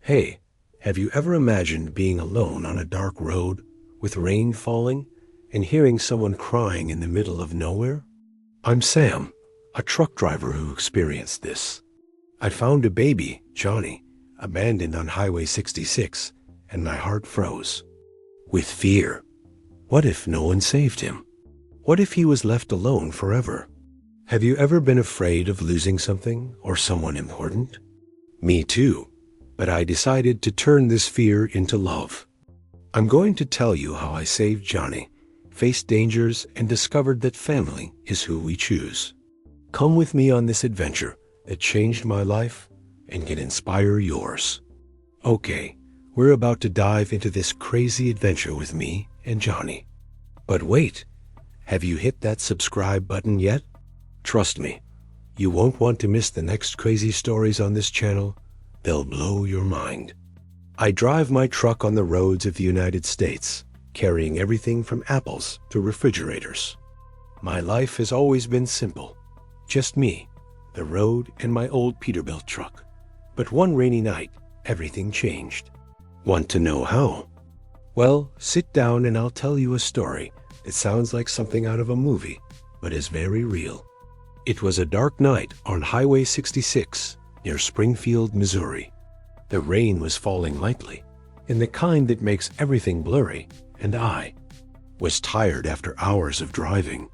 Hey, have you ever imagined being alone on a dark road with rain falling and hearing someone crying in the middle of nowhere? I'm Sam, a truck driver who experienced this. I found a baby, Johnny, abandoned on Highway 66, and my heart froze. With fear. What if no one saved him? What if he was left alone forever? Have you ever been afraid of losing something or someone important? Me too, but I decided to turn this fear into love. I'm going to tell you how I saved Johnny, faced dangers, and discovered that family is who we choose. Come with me on this adventure that changed my life and can inspire yours. Okay, we're about to dive into this crazy adventure with me and Johnny. But wait, have you hit that subscribe button yet? Trust me, you won't want to miss the next crazy stories on this channel. They'll blow your mind. I drive my truck on the roads of the United States, carrying everything from apples to refrigerators. My life has always been simple. Just me, the road, and my old Peterbilt truck. But one rainy night, everything changed. Want to know how? Well, sit down and I'll tell you a story that sounds like something out of a movie, but is very real. It was a dark night on Highway 66 near Springfield, Missouri. The rain was falling lightly, in the kind that makes everything blurry, and I was tired after hours of driving.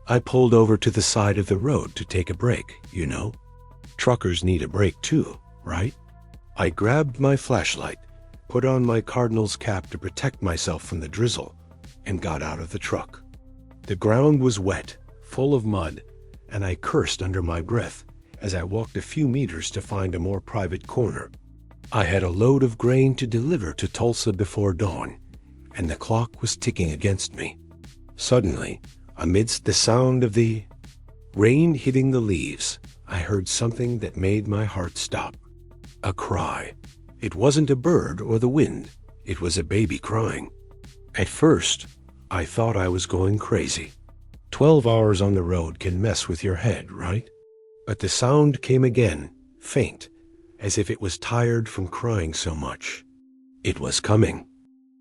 I pulled over to the side of the road to take a break, you know. Truckers need a break too, right? I grabbed my flashlight, put on my Cardinals cap to protect myself from the drizzle, and got out of the truck. The ground was wet, full of mud, and I cursed under my breath as I walked a few meters to find a more private corner. I had a load of grain to deliver to Tulsa before dawn, and the clock was ticking against me. Suddenly, amidst the sound of the rain hitting the leaves, I heard something that made my heart stop. A cry. It wasn't a bird or the wind. It was a baby crying. At first, I thought I was going crazy. 12 hours on the road can mess with your head, right? But the sound came again, faint, as if it was tired from crying so much. It was coming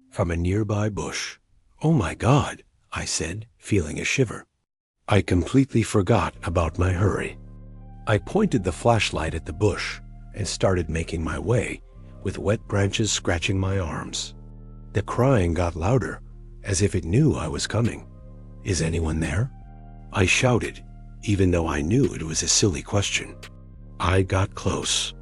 from a nearby bush. Oh my God, I said, feeling a shiver. I completely forgot about my hurry. I pointed the flashlight at the bush and started making my way, with wet branches scratching my arms. The crying got louder, as if it knew I was coming. Is anyone there? I shouted, even though I knew it was a silly question. I got close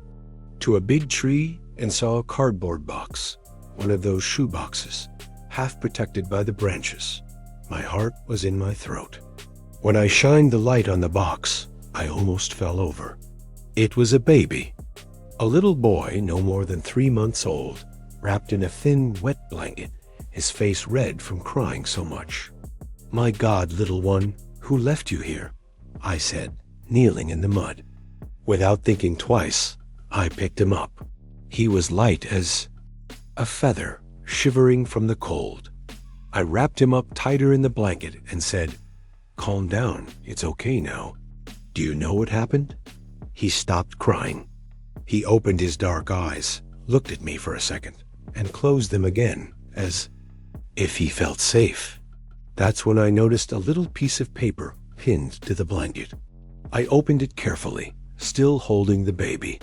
to a big tree and saw a cardboard box, one of those shoe boxes, half protected by the branches. My heart was in my throat. When I shined the light on the box, I almost fell over. It was a baby, a little boy no more than 3 months old, wrapped in a thin, wet blanket, his face red from crying so much. My God, little one, who left you here? I said, kneeling in the mud. Without thinking twice, I picked him up. He was light as a feather, shivering from the cold. I wrapped him up tighter in the blanket and said, "Calm down, it's okay now." Do you know what happened? He stopped crying. He opened his dark eyes, looked at me for a second, and closed them again, as if he felt safe. That's when I noticed a little piece of paper pinned to the blanket. I opened it carefully, still holding the baby.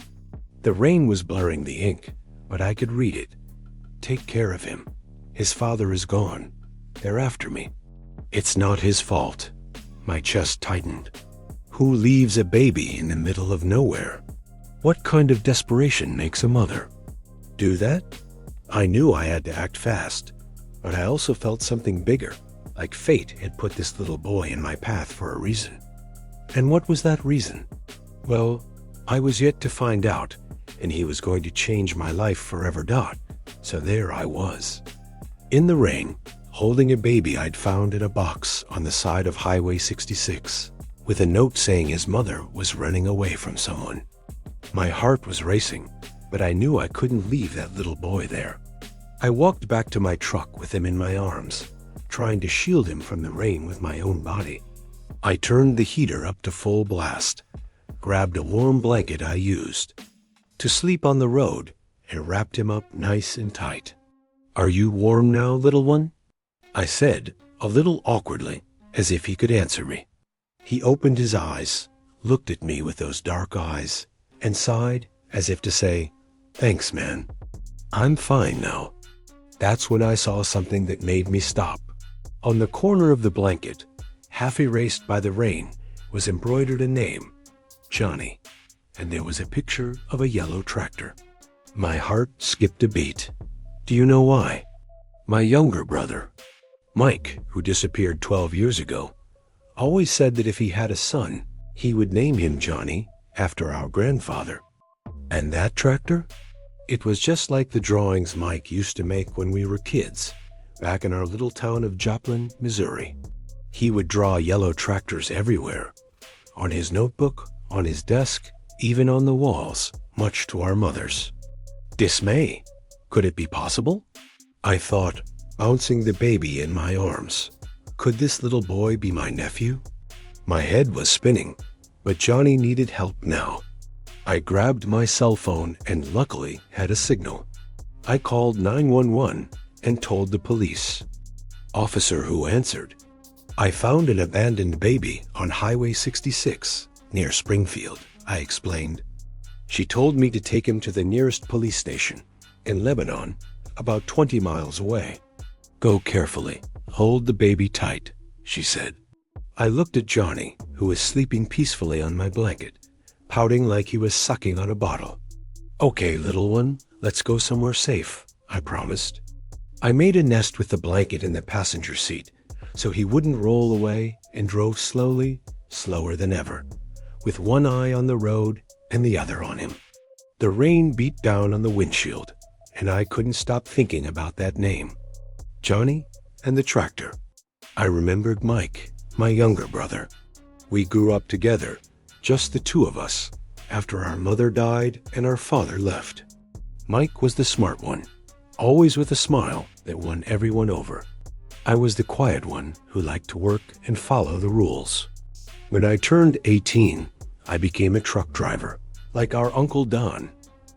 The rain was blurring the ink, but I could read it. Take care of him. His father is gone. They're after me. It's not his fault. My chest tightened. Who leaves a baby in the middle of nowhere? What kind of desperation makes a mother do that? I knew I had to act fast, but I also felt something bigger, like fate had put this little boy in my path for a reason. And what was that reason? Well, I was yet to find out, and he was going to change my life forever. So there I was, in the rain, holding a baby I'd found in a box on the side of Highway 66, with a note saying his mother was running away from someone. My heart was racing, but I knew I couldn't leave that little boy there. I walked back to my truck with him in my arms, trying to shield him from the rain with my own body. I turned the heater up to full blast, grabbed a warm blanket I used to sleep on the road, and wrapped him up nice and tight. "Are you warm now, little one?" I said, a little awkwardly, as if he could answer me. He opened his eyes, looked at me with those dark eyes, and sighed as if to say, "Thanks, man. I'm fine now." That's when I saw something that made me stop. On the corner of the blanket, half erased by the rain, was embroidered a name, Johnny, and there was a picture of a yellow tractor. My heart skipped a beat. Do you know why? My younger brother, Mike, who disappeared 12 years ago, always said that if he had a son, he would name him Johnny after our grandfather. And that tractor? It was just like the drawings Mike used to make when we were kids, back in our little town of Joplin, Missouri. He would draw yellow tractors everywhere, on his notebook, on his desk, even on the walls, much to our mothers. Dismay. Could it be possible? I thought, bouncing the baby in my arms. Could this little boy be my nephew? My head was spinning, but Johnny needed help now. I grabbed my cell phone and luckily had a signal. I called 911 and told the police. Officer who answered, "I found an abandoned baby on Highway 66 near Springfield," I explained. She told me to take him to the nearest police station in Lebanon, about 20 miles away. "Go carefully. Hold the baby tight," she said. I looked at Johnny, who was sleeping peacefully on my blanket, pouting like he was sucking on a bottle. "Okay, little one, let's go somewhere safe," I promised. I made a nest with the blanket in the passenger seat so he wouldn't roll away and drove slowly, slower than ever, with one eye on the road and the other on him. The rain beat down on the windshield, and I couldn't stop thinking about that name. Johnny and the tractor. I remembered Mike, my younger brother. We grew up together, just the two of us, after our mother died and our father left. Mike was the smart one, always with a smile that won everyone over. I was the quiet one who liked to work and follow the rules. When I turned 18, I became a truck driver, like our Uncle Don.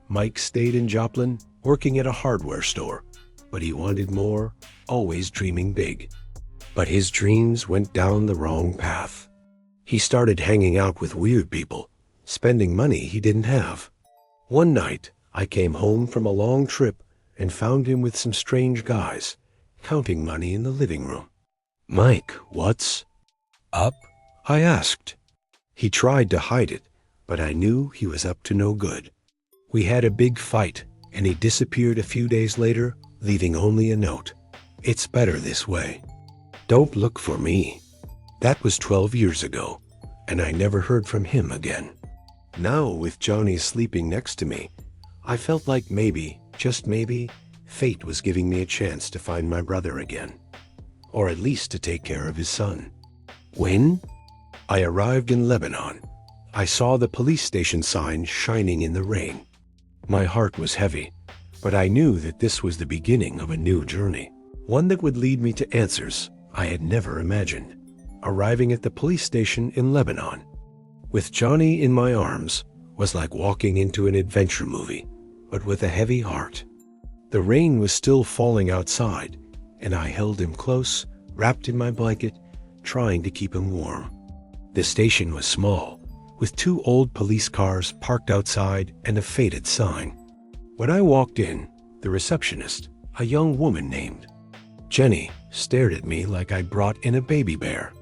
Mike stayed in Joplin, working at a hardware store, but he wanted more, always dreaming big. But his dreams went down the wrong path. He started hanging out with weird people, spending money he didn't have. One night, I came home from a long trip and found him with some strange guys, counting money in the living room. "Mike, what's up?" I asked. He tried to hide it, but I knew he was up to no good. We had a big fight, and he disappeared a few days later, leaving only a note. "It's better this way. Don't look for me." That was 12 years ago, and I never heard from him again. Now, with Johnny sleeping next to me, I felt like maybe, just maybe, fate was giving me a chance to find my brother again, or at least to take care of his son. When I arrived in Lebanon, I saw the police station sign shining in the rain. My heart was heavy, but I knew that this was the beginning of a new journey, one that would lead me to answers I had never imagined. Arriving at the police station in Lebanon, with Johnny in my arms, was like walking into an adventure movie, but with a heavy heart. The rain was still falling outside, and I held him close, wrapped in my blanket, trying to keep him warm. The station was small, with 2 old police cars parked outside and a faded sign. When I walked in, the receptionist, a young woman named Jenny, stared at me like I'd brought in a baby bear.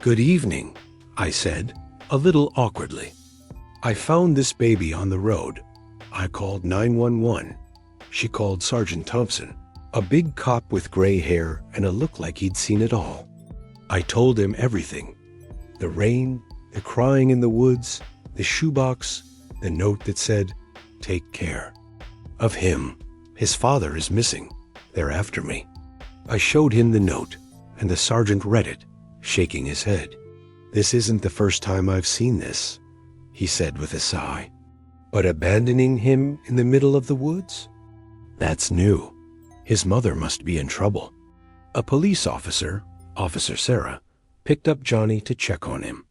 "Good evening," I said, a little awkwardly. "I found this baby on the road." I called 911. She called Sergeant Thompson, a big cop with gray hair and a look like he'd seen it all. I told him everything. The rain, the crying in the woods, the shoebox, the note that said, "Take care of him. His father is missing. They're after me." I showed him the note, and the sergeant read it, shaking his head. "This isn't the first time I've seen this," he said with a sigh. "But abandoning him in the middle of the woods? That's new. His mother must be in trouble." A police officer, Officer Sarah, picked up Johnny to check on him.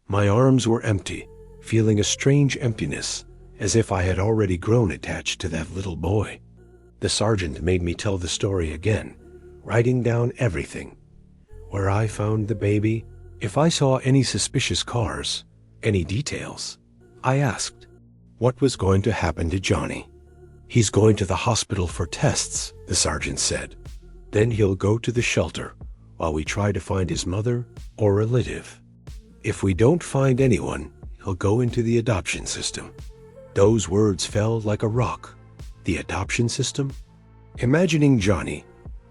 My arms were empty, feeling a strange emptiness, as if I had already grown attached to that little boy. The sergeant made me tell the story again, writing down everything. Where I found the baby, if I saw any suspicious cars, any details. I asked, what was going to happen to Johnny? He's going to the hospital for tests, the sergeant said. Then he'll go to the shelter while we try to find his mother or relative. If we don't find anyone, he'll go into the adoption system. Those words fell like a rock. The adoption system? Imagining Johnny,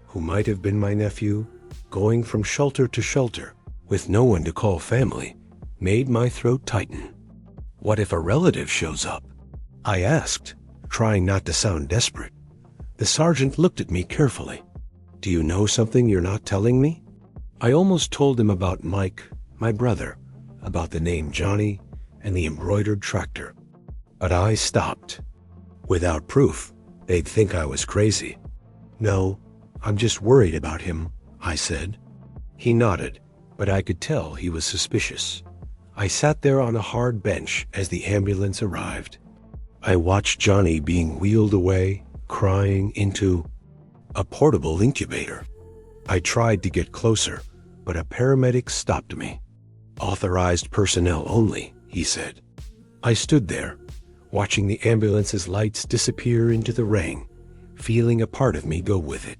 who might have been my nephew, going from shelter to shelter with no one to call family, made my throat tighten. What if a relative shows up? I asked, trying not to sound desperate. The sergeant looked at me carefully. Do you know something you're not telling me? I almost told him about Mike, my brother, about the name Johnny and the embroidered tractor. But I stopped. Without proof, they'd think I was crazy. No, I'm just worried about him, I said. He nodded, but I could tell he was suspicious. I sat there on a hard bench as the ambulance arrived. I watched Johnny being wheeled away, crying, into a portable incubator. I tried to get closer, but a paramedic stopped me. Authorized personnel only, he said. I stood there, watching the ambulance's lights disappear into the rain, feeling a part of me go with it.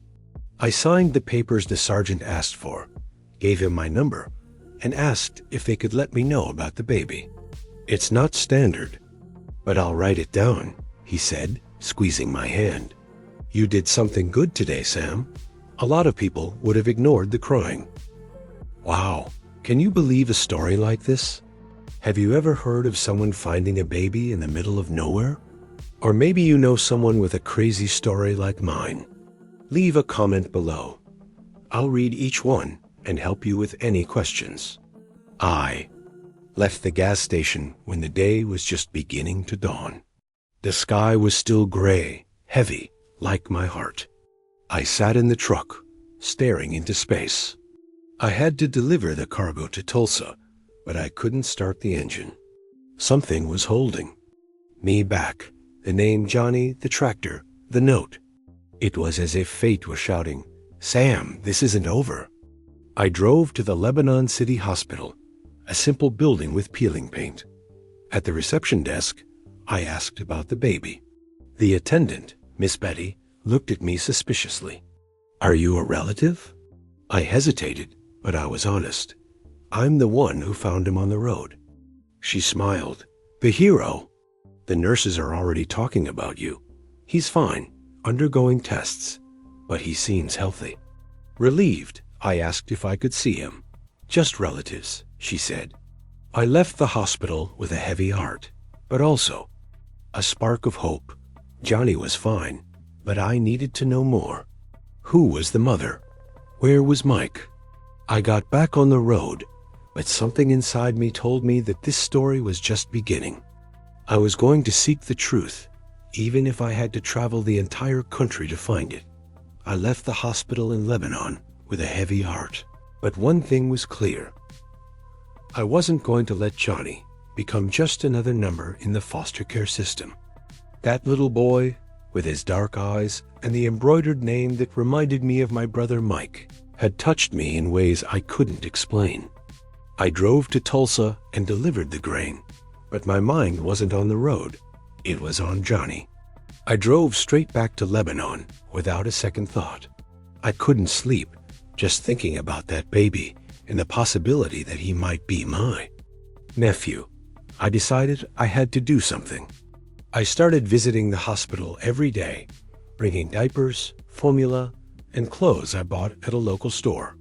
I signed the papers the sergeant asked for, gave him my number, and asked if they could let me know about the baby. It's not standard, but I'll write it down, he said, squeezing my hand. You did something good today, Sam. A lot of people would have ignored the crying. Wow, can you believe a story like this? Have you ever heard of someone finding a baby in the middle of nowhere? Or maybe you know someone with a crazy story like mine. Leave a comment below. I'll read each one and help you with any questions. I left the gas station when the day was just beginning to dawn. The sky was still gray, heavy, like my heart. I sat in the truck, staring into space. I had to deliver the cargo to Tulsa, but I couldn't start the engine. Something was holding me back. The name Johnny, the tractor, the note. It was as if fate was shouting, Sam, this isn't over. I drove to the Lebanon City Hospital, a simple building with peeling paint. At the reception desk, I asked about the baby. The attendant, Miss Betty, looked at me suspiciously. Are you a relative? I hesitated, but I was honest. I'm the one who found him on the road. She smiled. The hero. The nurses are already talking about you. He's fine, undergoing tests, but he seems healthy. Relieved, I asked if I could see him. Just relatives, she said. I left the hospital with a heavy heart, but also a spark of hope. Johnny was fine, but I needed to know more. Who was the mother? Where was Mike? I got back on the road, but something inside me told me that this story was just beginning. I was going to seek the truth, even if I had to travel the entire country to find it. I left the hospital in Lebanon with a heavy heart, but one thing was clear. I wasn't going to let Johnny become just another number in the foster care system. That little boy, with his dark eyes and the embroidered name that reminded me of my brother Mike, had touched me in ways I couldn't explain. I drove to Tulsa and delivered the grain, but my mind wasn't on the road. It was on Johnny. I drove straight back to Lebanon without a second thought. I couldn't sleep, just thinking about that baby and the possibility that he might be my nephew. I decided I had to do something. I started visiting the hospital every day, bringing diapers, formula, and clothes I bought at a local store.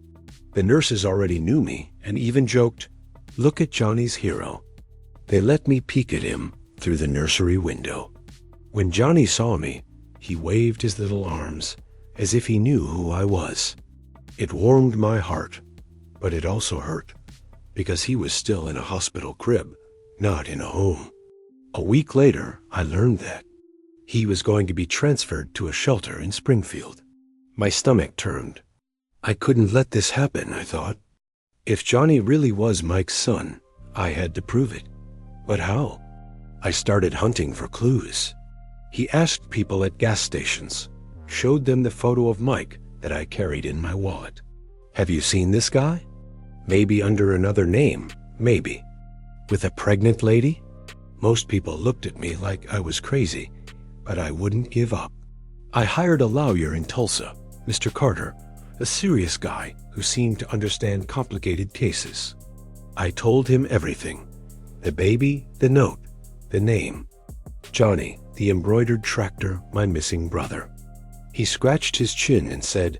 The nurses already knew me and even joked, "Look at Johnny's hero." They let me peek at him through the nursery window. When Johnny saw me, he waved his little arms as if he knew who I was. It warmed my heart, but it also hurt, because he was still in a hospital crib, not in a home. A week later, I learned that he was going to be transferred to a shelter in Springfield. My stomach turned. I couldn't let this happen, I thought. If Johnny really was Mike's son, I had to prove it. But how? I started hunting for clues. He asked people at gas stations, showed them the photo of Mike that I carried in my wallet. Have you seen this guy? Maybe under another name, maybe. With a pregnant lady? Most people looked at me like I was crazy, but I wouldn't give up. I hired a lawyer in Tulsa, Mr. Carter, a serious guy who seemed to understand complicated cases. I told him everything. The baby, the note, the name. Johnny, the embroidered tractor, my missing brother. He scratched his chin and said,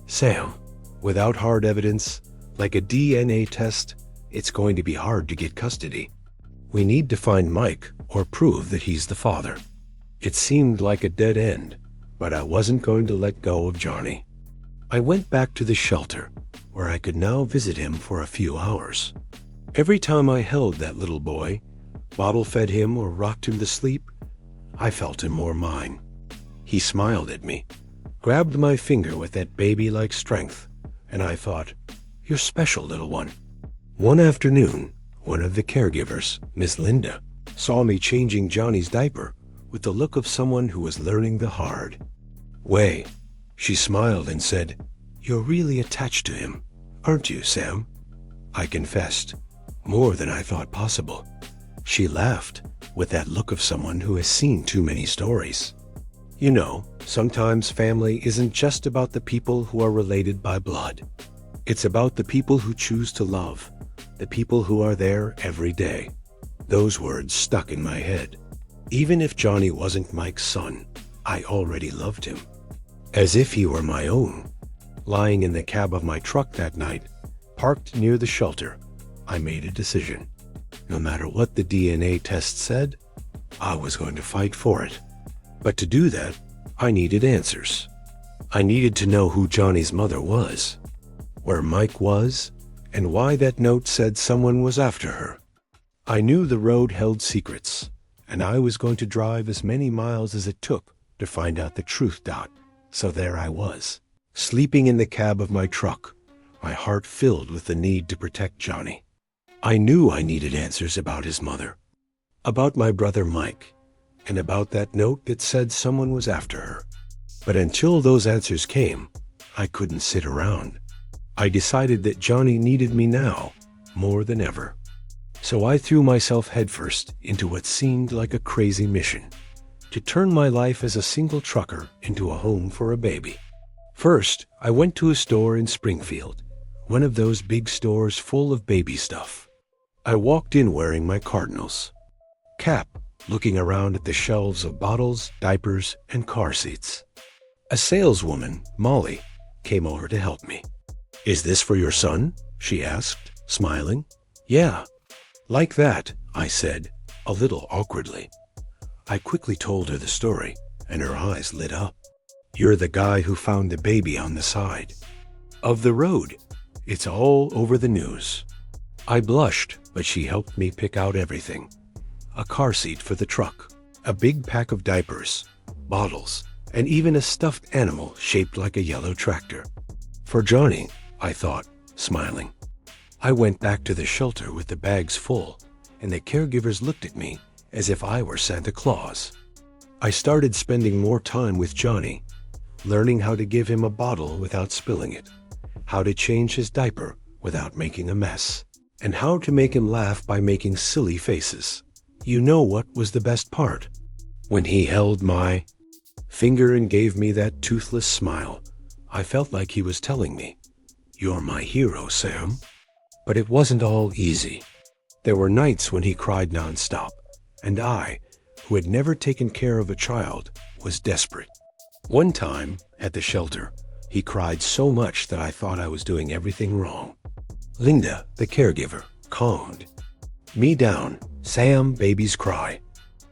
"Sam, without hard evidence, like a DNA test, it's going to be hard to get custody. We need to find Mike or prove that he's the father." It seemed like a dead end, but I wasn't going to let go of Johnny. I went back to the shelter, where I could now visit him for a few hours. Every time I held that little boy, bottle-fed him or rocked him to sleep, I felt him more mine. He smiled at me, grabbed my finger with that baby-like strength, and I thought, "You're special, little one." One afternoon, one of the caregivers, Miss Linda, saw me changing Johnny's diaper with the look of someone who was learning the hard way. She smiled and said, "You're really attached to him, aren't you, Sam?" I confessed, more than I thought possible. She laughed with that look of someone who has seen too many stories. You know, sometimes family isn't just about the people who are related by blood. It's about the people who choose to love, the people who are there every day. Those words stuck in my head. Even if Johnny wasn't Mike's son, I already loved him. As if he were my own. Lying in the cab of my truck that night, parked near the shelter, I made a decision. No matter what the DNA test said, I was going to fight for it. But to do that, I needed answers. I needed to know who Johnny's mother was, where Mike was, and why that note said someone was after her. I knew the road held secrets, and I was going to drive as many miles as it took to find out the truth. So there I was, sleeping in the cab of my truck, my heart filled with the need to protect Johnny. I knew I needed answers about his mother, about my brother Mike, and about that note that said someone was after her. But until those answers came, I couldn't sit around. I decided that Johnny needed me now more than ever. So I threw myself headfirst into what seemed like a crazy mission, to turn my life as a single trucker into a home for a baby. First, I went to a store in Springfield, one of those big stores full of baby stuff. I walked in wearing my Cardinals cap, looking around at the shelves of bottles, diapers, and car seats. A saleswoman, Molly, came over to help me. "Is this for your son?" she asked, smiling. "Yeah." "Like that," I said, a little awkwardly. I quickly told her the story, and her eyes lit up. "You're the guy who found the baby on the side of the road. It's all over the news." I blushed, but she helped me pick out everything. A car seat for the truck, a big pack of diapers, bottles, and even a stuffed animal shaped like a yellow tractor. "For Johnny," I thought, smiling. I went back to the shelter with the bags full, and the caregivers looked at me as if I were Santa Claus. I started spending more time with Johnny, learning how to give him a bottle without spilling it, how to change his diaper without making a mess, and how to make him laugh by making silly faces. You know what was the best part? When he held my finger and gave me that toothless smile, I felt like he was telling me, "You're my hero, Sam." But it wasn't all easy. There were nights when he cried nonstop, and I, who had never taken care of a child, was desperate. One time, at the shelter, he cried so much that I thought I was doing everything wrong. Linda, the caregiver, calmed me down. "Sam, babies cry.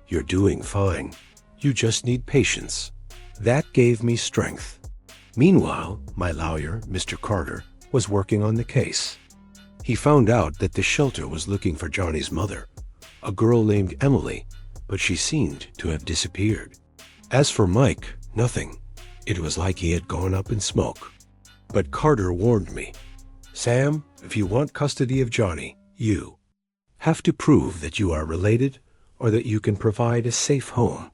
You're doing fine. You just need patience." That gave me strength. Meanwhile, my lawyer, Mr. Carter, was working on the case. He found out that the shelter was looking for Johnny's mother, a girl named Emily, but she seemed to have disappeared. As for Mike, nothing. It was like he had gone up in smoke. But Carter warned me, "Sam, if you want custody of Johnny, you have to prove that you are related or that you can provide a safe home.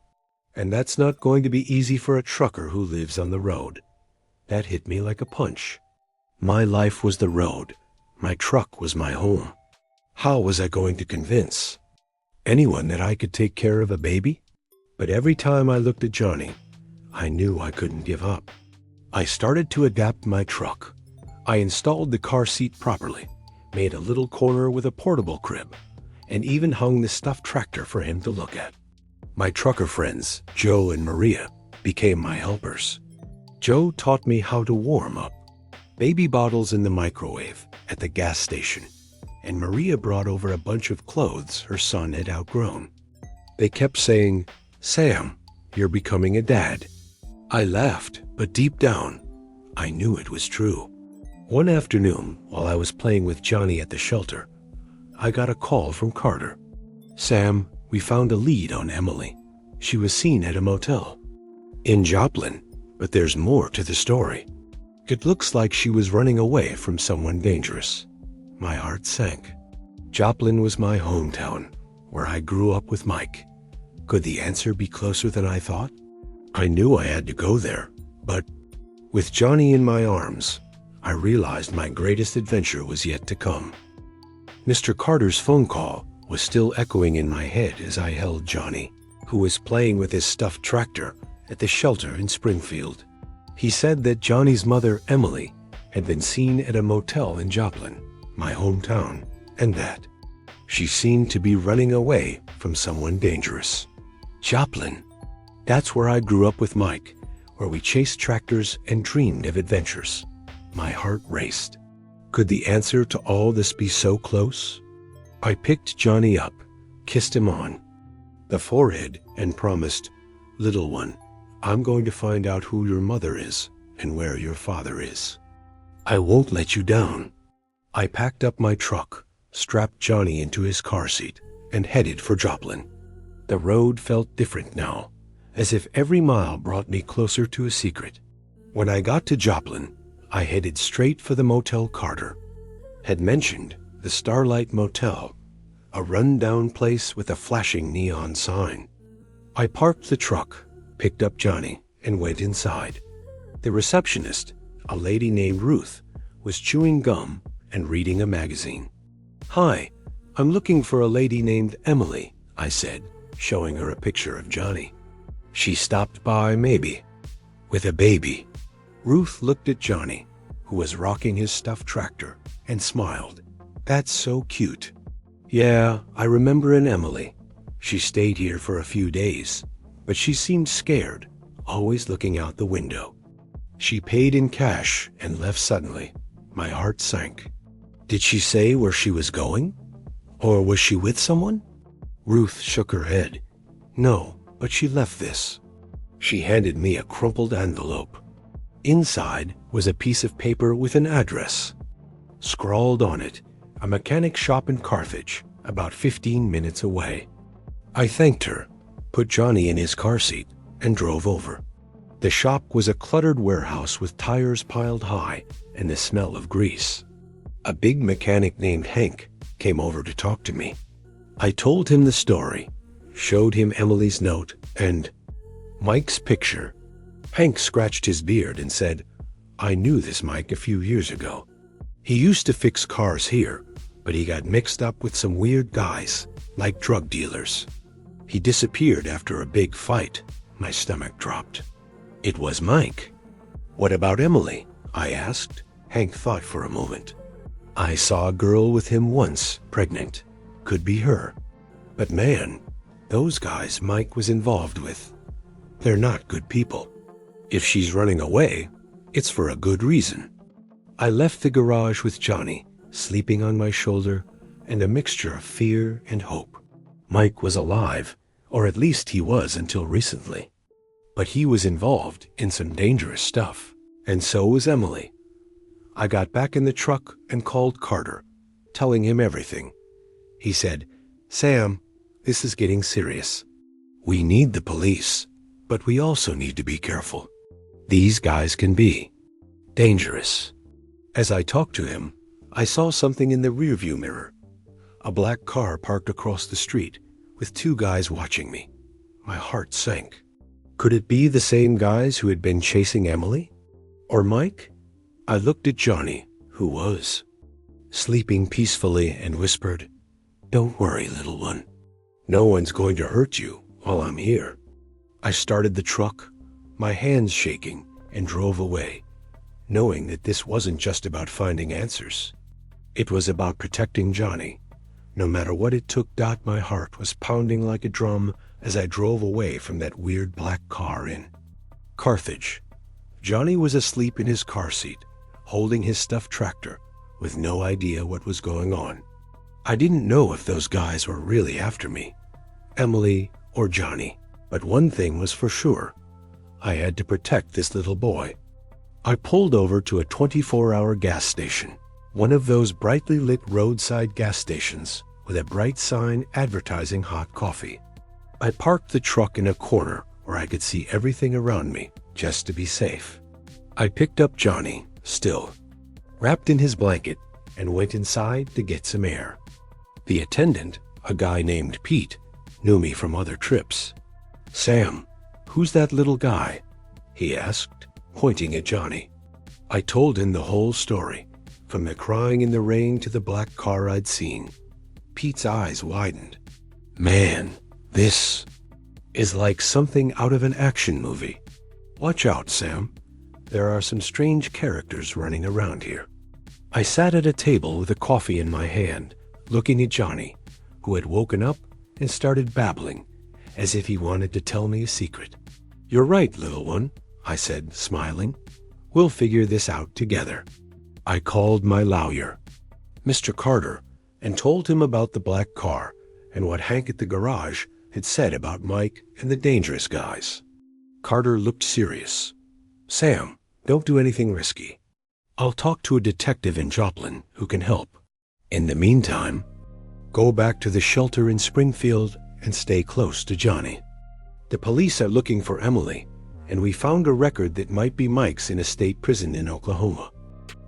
And that's not going to be easy for a trucker who lives on the road. That hit me like a punch. My life was the road. My truck was my home. How was I going to convince anyone that I could take care of a baby? But every time I looked at Johnny, I knew I couldn't give up. I started to adapt my truck. I installed the car seat properly, made a little corner with a portable crib, and even hung the stuffed tractor for him to look at. My trucker friends, Joe and Maria, became my helpers. Joe taught me how to warm up baby bottles in the microwave at the gas station, and Maria brought over a bunch of clothes her son had outgrown. They kept saying, "Sam, you're becoming a dad." I laughed, but deep down, I knew it was true. One afternoon, while I was playing with Johnny at the shelter, I got a call from Carter. "Sam, we found a lead on Emily. She was seen at a motel in Joplin, but there's more to the story. It looks like she was running away from someone dangerous." My heart sank. Joplin was my hometown, where I grew up with Mike. Could the answer be closer than I thought? I knew I had to go there, but with Johnny in my arms, I realized my greatest adventure was yet to come. Mr. Carter's phone call was still echoing in my head as I held Johnny, who was playing with his stuffed tractor at the shelter in Springfield. He said that Johnny's mother, Emily, had been seen at a motel in Joplin, my hometown, and that she seemed to be running away from someone dangerous. Joplin. That's where I grew up with Mike, where we chased tractors and dreamed of adventures. My heart raced. Could the answer to all this be so close? I picked Johnny up, kissed him on the forehead, and promised, "Little one, I'm going to find out who your mother is and where your father is. I won't let you down." I packed up my truck, strapped Johnny into his car seat, and headed for Joplin. The road felt different now, as if every mile brought me closer to a secret. When I got to Joplin, I headed straight for the motel Carter had mentioned, the Starlight Motel, a run-down place with a flashing neon sign. I parked the truck, picked up Johnny, and went inside. The receptionist, a lady named Ruth, was chewing gum and reading a magazine. "Hi, I'm looking for a lady named Emily," I said, showing her a picture of Johnny. "She stopped by, maybe, with a baby." Ruth looked at Johnny, who was rocking his stuffed tractor, and smiled. "That's so cute." "Yeah, I remember an Emily. She stayed here for a few days, but she seemed scared, always looking out the window. She paid in cash and left suddenly." My heart sank. "Did she say where she was going? Or was she with someone?" Ruth shook her head. "No, but she left this." She handed me a crumpled envelope. Inside was a piece of paper with an address. Scrawled on it, a mechanic shop in Carthage, about 15 minutes away. I thanked her, put Johnny in his car seat, and drove over. The shop was a cluttered warehouse with tires piled high and the smell of grease. A big mechanic named Hank came over to talk to me. I told him the story, showed him Emily's note and Mike's picture. Hank scratched his beard and said, "I knew this Mike a few years ago. He used to fix cars here, but he got mixed up with some weird guys, like drug dealers. He disappeared after a big fight." My stomach dropped. It was Mike. "What about Emily?" I asked. Hank thought for a moment. "I saw a girl with him once, pregnant. Could be her. But man, those guys Mike was involved with, they're not good people. If she's running away, it's for a good reason." I left the garage with Johnny, sleeping on my shoulder, and a mixture of fear and hope. Mike was alive, or at least he was until recently. But he was involved in some dangerous stuff, and so was Emily. I got back in the truck and called Carter, telling him everything. He said, "Sam, this is getting serious. We need the police, but we also need to be careful. These guys can be dangerous." As I talked to him, I saw something in the rearview mirror. A black car parked across the street, with two guys watching me. My heart sank. Could it be the same guys who had been chasing Emily? Or Mike? I looked at Johnny, who was sleeping peacefully, and whispered, "Don't worry, little one. No one's going to hurt you while I'm here." I started the truck, my hands shaking, and drove away, knowing that this wasn't just about finding answers. It was about protecting Johnny. No matter what it took. My heart was pounding like a drum as I drove away from that weird black car in Carthage. Johnny was asleep in his car seat, holding his stuffed tractor, with no idea what was going on. I didn't know if those guys were really after me, Emily or Johnny, but one thing was for sure. I had to protect this little boy. I pulled over to a 24-hour gas station, one of those brightly lit roadside gas stations with a bright sign advertising hot coffee. I parked the truck in a corner where I could see everything around me, just to be safe. I picked up Johnny, still wrapped in his blanket, and went inside to get some air. The attendant, a guy named Pete, knew me from other trips. "Sam, who's that little guy?" he asked, pointing at Johnny. I told him the whole story, from the crying in the rain to the black car I'd seen. Pete's eyes widened. "Man, this is like something out of an action movie. Watch out, Sam. There are some strange characters running around here." I sat at a table with a coffee in my hand, looking at Johnny, who had woken up and started babbling, as if he wanted to tell me a secret. "You're right, little one," I said, smiling. "We'll figure this out together." I called my lawyer, Mr. Carter, and told him about the black car and what Hank at the garage had said about Mike and the dangerous guys. Carter looked serious. "Sam, don't do anything risky. I'll talk to a detective in Joplin who can help. In the meantime, go back to the shelter in Springfield and stay close to Johnny. The police are looking for Emily, and we found a record that might be Mike's in a state prison in Oklahoma."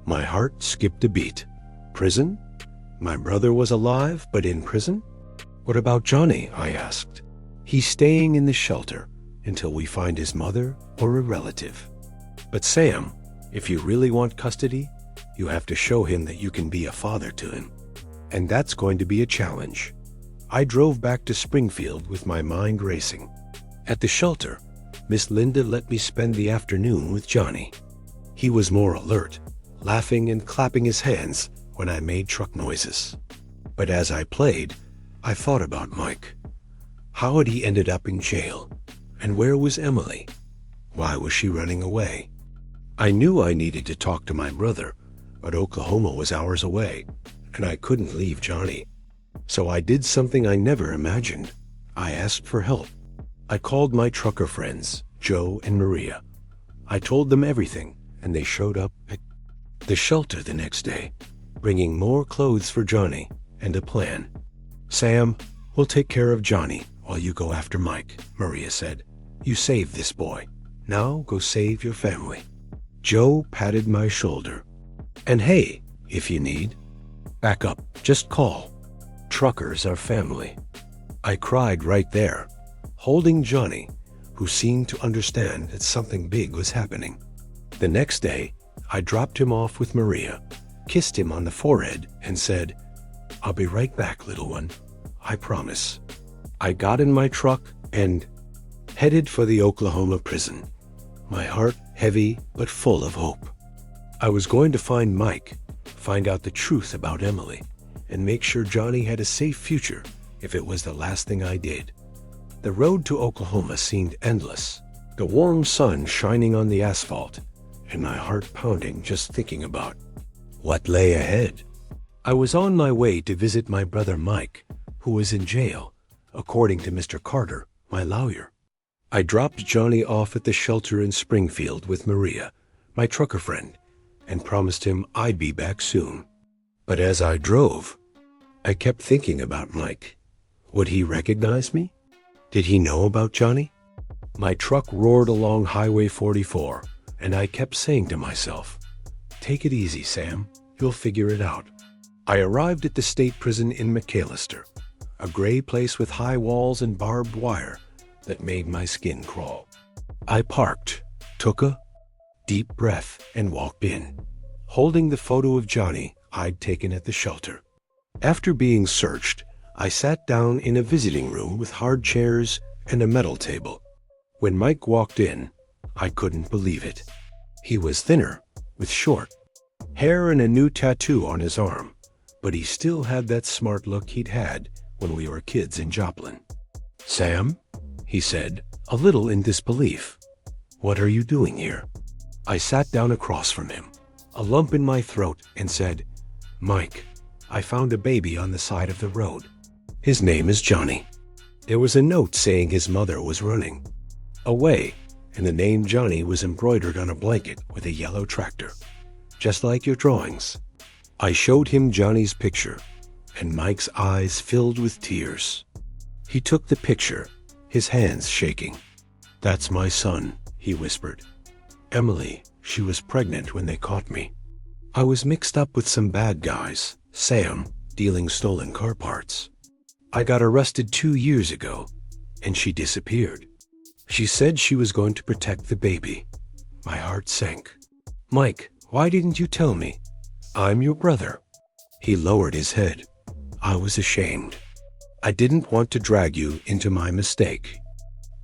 My heart skipped a beat. Prison? My brother was alive, but in prison? "What about Johnny?" I asked. "He's staying in the shelter until we find his mother or a relative." "But Sam, if you really want custody, you have to show him that you can be a father to him. And that's going to be a challenge." I drove back to Springfield with my mind racing. At the shelter, Miss Linda let me spend the afternoon with Johnny. He was more alert, laughing and clapping his hands when I made truck noises. But as I played, I thought about Mike. How had he ended up in jail? And where was Emily? Why was she running away? I knew I needed to talk to my brother, but Oklahoma was hours away, and I couldn't leave Johnny. So I did something I never imagined. I asked for help. I called my trucker friends, Joe and Maria. I told them everything, and they showed up at the shelter the next day, bringing more clothes for Johnny and a plan. "Sam, we'll take care of Johnny while you go after Mike," Maria said. "You saved this boy. Now go save your family." Joe patted my shoulder. "And hey, if you need backup, just call. Truckers are family." I cried right there, holding Johnny, who seemed to understand that something big was happening. The next day, I dropped him off with Maria, kissed him on the forehead, and said, "I'll be right back, little one. I promise." I got in my truck and headed for the Oklahoma prison, my heart heavy but full of hope. I was going to find Mike, find out the truth about Emily, and make sure Johnny had a safe future if it was the last thing I did. The road to Oklahoma seemed endless, the warm sun shining on the asphalt, and my heart pounding just thinking about what lay ahead. I was on my way to visit my brother Mike, who was in jail, according to Mr. Carter, my lawyer. I dropped Johnny off at the shelter in Springfield with Maria, my trucker friend, and promised him I'd be back soon. But as I drove, I kept thinking about Mike. Would he recognize me? Did he know about Johnny? My truck roared along Highway 44, and I kept saying to myself, "Take it easy, Sam. You'll figure it out." I arrived at the state prison in McAllister, a gray place with high walls and barbed wire that made my skin crawl. I parked, took a deep breath, and walked in, holding the photo of Johnny I'd taken at the shelter. After being searched, I sat down in a visiting room with hard chairs and a metal table. When Mike walked in, I couldn't believe it. He was thinner, with short hair and a new tattoo on his arm, but he still had that smart look he'd had when we were kids in Joplin. "Sam," he said, a little in disbelief, "what are you doing here?" I sat down across from him, a lump in my throat, and said, "Mike, I found a baby on the side of the road. His name is Johnny." There was a note saying his mother was running away, and the name Johnny was embroidered on a blanket with a yellow tractor, just like your drawings. I showed him Johnny's picture, and Mike's eyes filled with tears. He took the picture, his hands shaking. "That's my son," he whispered. "Emily, she was pregnant when they caught me. I was mixed up with some bad guys, Sam, dealing stolen car parts. I got arrested 2 years ago, and she disappeared. She said she was going to protect the baby." My heart sank. "Mike, why didn't you tell me? I'm your brother." He lowered his head. I was ashamed. "I didn't want to drag you into my mistake."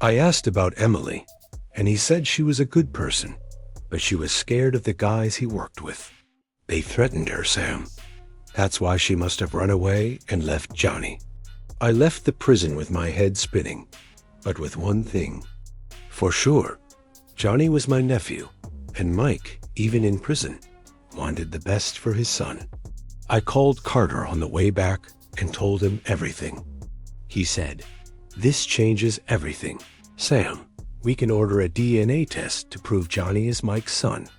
I asked about Emily, and he said she was a good person, but she was scared of the guys he worked with. They threatened her, Sam. That's why she must have run away and left Johnny. I left the prison with my head spinning, but with one thing for sure: Johnny was my nephew, and Mike, even in prison, wanted the best for his son. I called Carter on the way back and told him everything. He said, "This changes everything. Sam, we can order a DNA test to prove Johnny is Mike's son,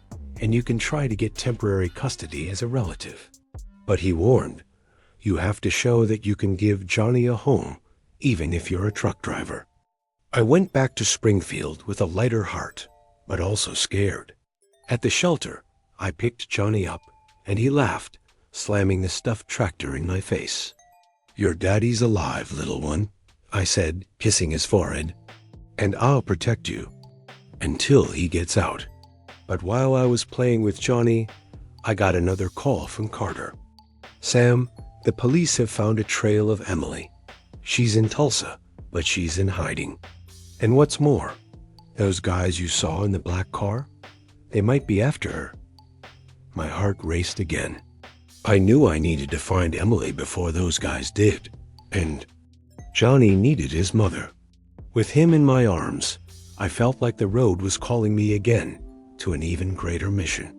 and you can try to get temporary custody as a relative." But he warned, "You have to show that you can give Johnny a home, even if you're a truck driver." I went back to Springfield with a lighter heart, but also scared. At the shelter, I picked Johnny up, and he laughed, slamming the stuffed tractor in my face. "Your daddy's alive, little one," I said, kissing his forehead, "and I'll protect you until he gets out." But while I was playing with Johnny, I got another call from Carter. "Sam, the police have found a trail of Emily. She's in Tulsa, but she's in hiding. And what's more, those guys you saw in the black car, they might be after her." My heart raced again. I knew I needed to find Emily before those guys did, and Johnny needed his mother. With him in my arms, I felt like the road was calling me again to an even greater mission.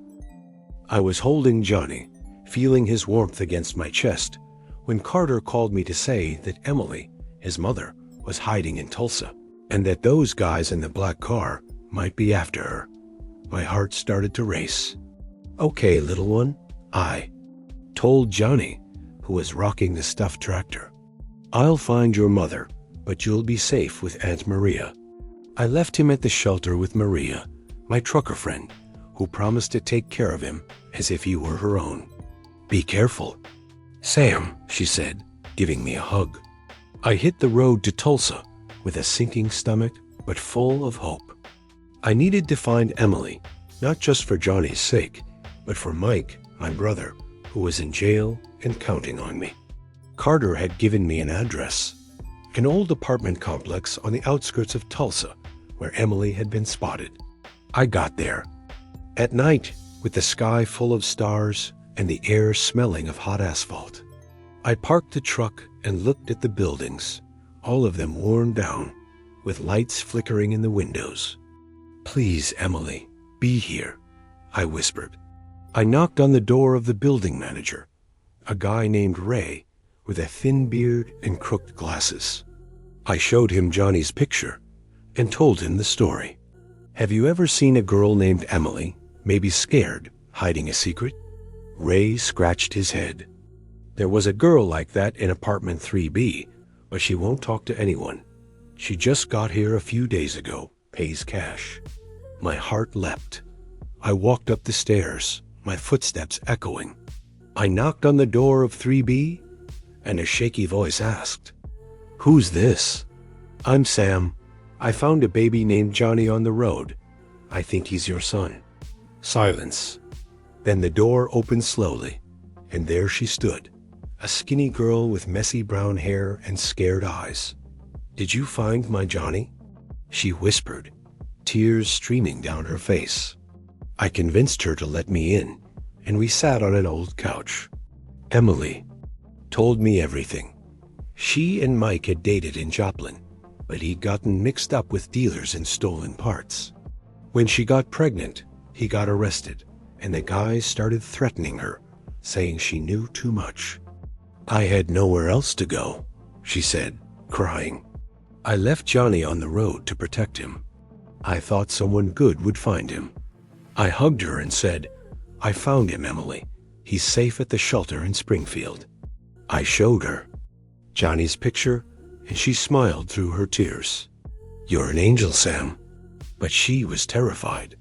I was holding Johnny, feeling his warmth against my chest, when Carter called me to say that Emily, his mother, was hiding in Tulsa, and that those guys in the black car might be after her. My heart started to race. "Okay, little one," I told Johnny, who was rocking the stuffed tractor. "I'll find your mother, but you'll be safe with Aunt Maria." I left him at the shelter with Maria, my trucker friend, who promised to take care of him as if he were her own. "Be careful, Sam," she said, giving me a hug. I hit the road to Tulsa with a sinking stomach, but full of hope. I needed to find Emily, not just for Johnny's sake, but for Mike, my brother, who was in jail and counting on me. Carter had given me an address, an old apartment complex on the outskirts of Tulsa, where Emily had been spotted. I got there at night, with the sky full of stars and the air smelling of hot asphalt. I parked the truck and looked at the buildings, all of them worn down, with lights flickering in the windows. "Please, Emily, be here," I whispered. I knocked on the door of the building manager, a guy named Ray, with a thin beard and crooked glasses. I showed him Johnny's picture and told him the story. "Have you ever seen a girl named Emily, maybe scared, hiding a secret?" Ray scratched his head. "There was a girl like that in apartment 3B, but she won't talk to anyone. She just got here a few days ago, pays cash." My heart leapt. I walked up the stairs, my footsteps echoing. I knocked on the door of 3B, and a shaky voice asked, Who's this? I'm Sam. I found a baby named Johnny on the road. I think he's your son. Silence. Then the door opened slowly, and there she stood, a skinny girl with messy brown hair and scared eyes. Did you find my Johnny? She whispered, tears streaming down her face. I convinced her to let me in, and we sat on an old couch. Emily told me everything. She and Mike had dated in Joplin, but he'd gotten mixed up with dealers in stolen parts. When she got pregnant, he got arrested, and the guys started threatening her, saying she knew too much. I had nowhere else to go, she said, crying. I left Johnny on the road to protect him. I thought someone good would find him. I hugged her and said, I found him, Emily. He's safe at the shelter in Springfield. I showed her Johnny's picture, and she smiled through her tears. You're an angel, Sam. But she was terrified.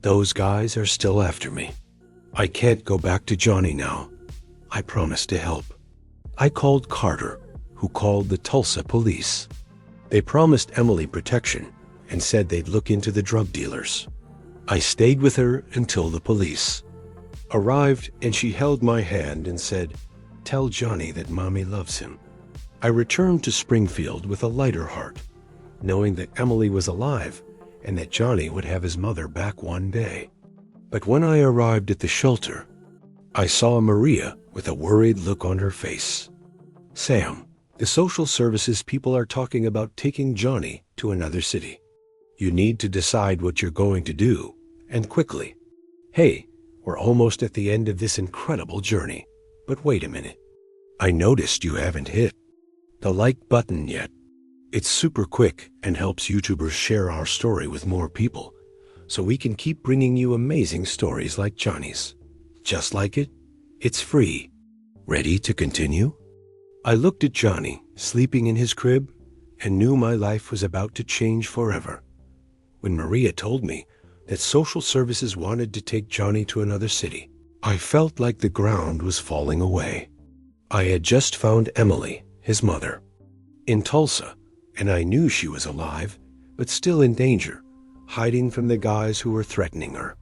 Those guys are still after me. I can't go back to Johnny now. I promised to help. I called Carter, who called the Tulsa police. They promised Emily protection and said they'd look into the drug dealers. I stayed with her until the police arrived, and she held my hand and said, Tell Johnny that Mommy loves him. I returned to Springfield with a lighter heart, knowing that Emily was alive and that Johnny would have his mother back one day. But when I arrived at the shelter, I saw Maria with a worried look on her face. Sam, the social services people are talking about taking Johnny to another city. You need to decide what you're going to do, and quickly. Hey, we're almost at the end of this incredible journey. But wait a minute. I noticed you haven't hit the like button yet. It's super quick and helps YouTubers share our story with more people, so we can keep bringing you amazing stories like Johnny's. Just like it, it's free. Ready to continue? I looked at Johnny, sleeping in his crib, and knew my life was about to change forever. When Maria told me that social services wanted to take Johnny to another city, I felt like the ground was falling away. I had just found Emily, his mother, in Tulsa, and I knew she was alive, but still in danger, hiding from the guys who were threatening her.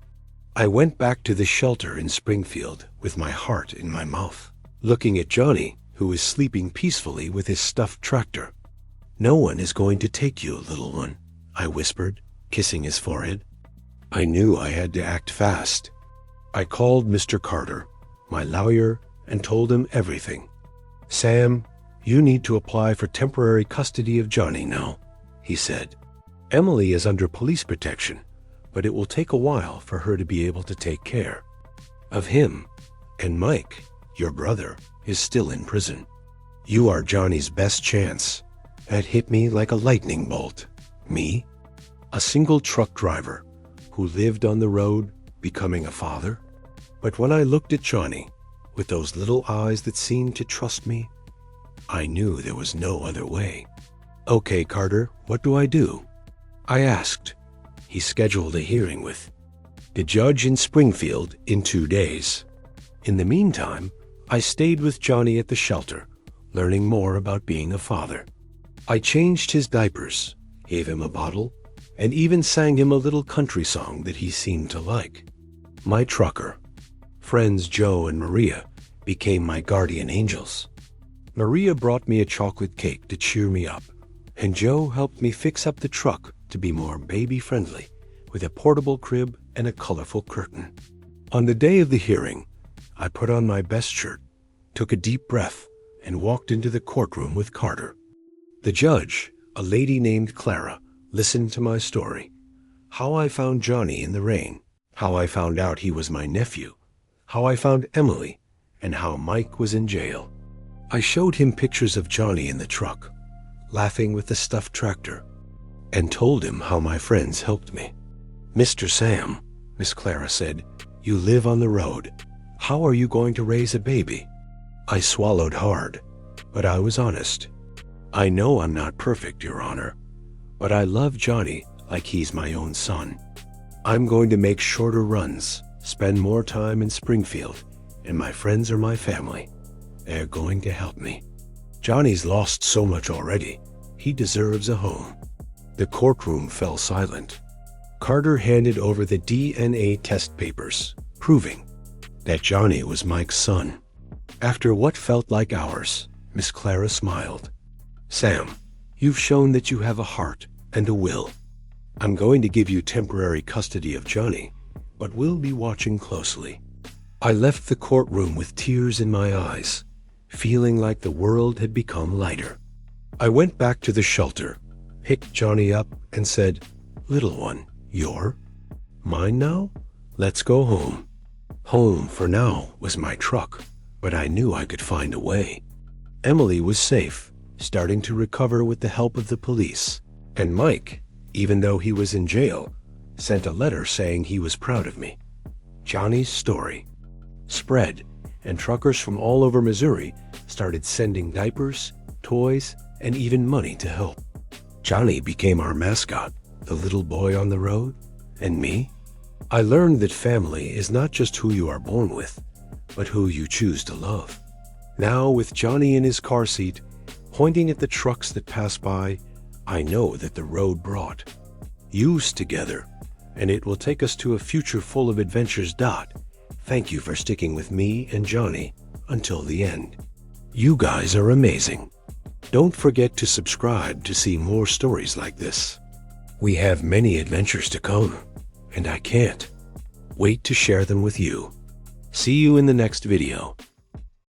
I went back to the shelter in Springfield with my heart in my mouth, looking at Johnny, who was sleeping peacefully with his stuffed tractor. No one is going to take you, little one, I whispered, kissing his forehead. I knew I had to act fast. I called Mr. Carter, my lawyer, and told him everything. Sam, you need to apply for temporary custody of Johnny now, he said. Emily is under police protection, but it will take a while for her to be able to take care of him. And Mike, your brother, is still in prison. You are Johnny's best chance. That hit me like a lightning bolt. Me, a single truck driver who lived on the road, becoming a father. But when I looked at Johnny, with those little eyes that seemed to trust me, I knew there was no other way. Okay, Carter, what do I do? I asked. He scheduled a hearing with the judge in Springfield in 2 days. In the meantime, I stayed with Johnny at the shelter, learning more about being a father. I changed his diapers, gave him a bottle, and even sang him a little country song that he seemed to like. My trucker friends Joe and Maria became my guardian angels. Maria brought me a chocolate cake to cheer me up, and Joe helped me fix up the truck to be more baby-friendly, with a portable crib and a colorful curtain. On the day of the hearing, I put on my best shirt, took a deep breath, and walked into the courtroom with Carter. The judge, a lady named Clara, listened to my story, how I found Johnny in the rain, how I found out he was my nephew, how I found Emily, and how Mike was in jail. I showed him pictures of Johnny in the truck, laughing with the stuffed tractor, and told him how my friends helped me. Mr. Sam, Miss Clara said, you live on the road. How are you going to raise a baby? I swallowed hard, but I was honest. I know I'm not perfect, Your Honor, but I love Johnny like he's my own son. I'm going to make shorter runs, spend more time in Springfield, and my friends are my family. They're going to help me. Johnny's lost so much already. He deserves a home. The courtroom fell silent. Carter handed over the DNA test papers, proving that Johnny was Mike's son. After what felt like hours, Miss Clara smiled. "Sam, you've shown that you have a heart and a will. I'm going to give you temporary custody of Johnny, but we'll be watching closely." I left the courtroom with tears in my eyes, feeling like the world had become lighter. I went back to the shelter, picked Johnny up, and said, "Little one, you're mine now? Let's go home." Home, for now, was my truck, but I knew I could find a way. Emily was safe, starting to recover with the help of the police. And Mike, even though he was in jail, sent a letter saying he was proud of me. Johnny's story spread, and truckers from all over Missouri started sending diapers, toys, and even money to help. Johnny became our mascot, the little boy on the road, and me. I learned that family is not just who you are born with, but who you choose to love. Now, with Johnny in his car seat, pointing at the trucks that pass by, I know that the road brought us together, and it will take us to a future full of adventures. Thank you for sticking with me and Johnny until the end. You guys are amazing. Don't forget to subscribe to see more stories like this. We have many adventures to come, and I can't wait to share them with you. See you in the next video.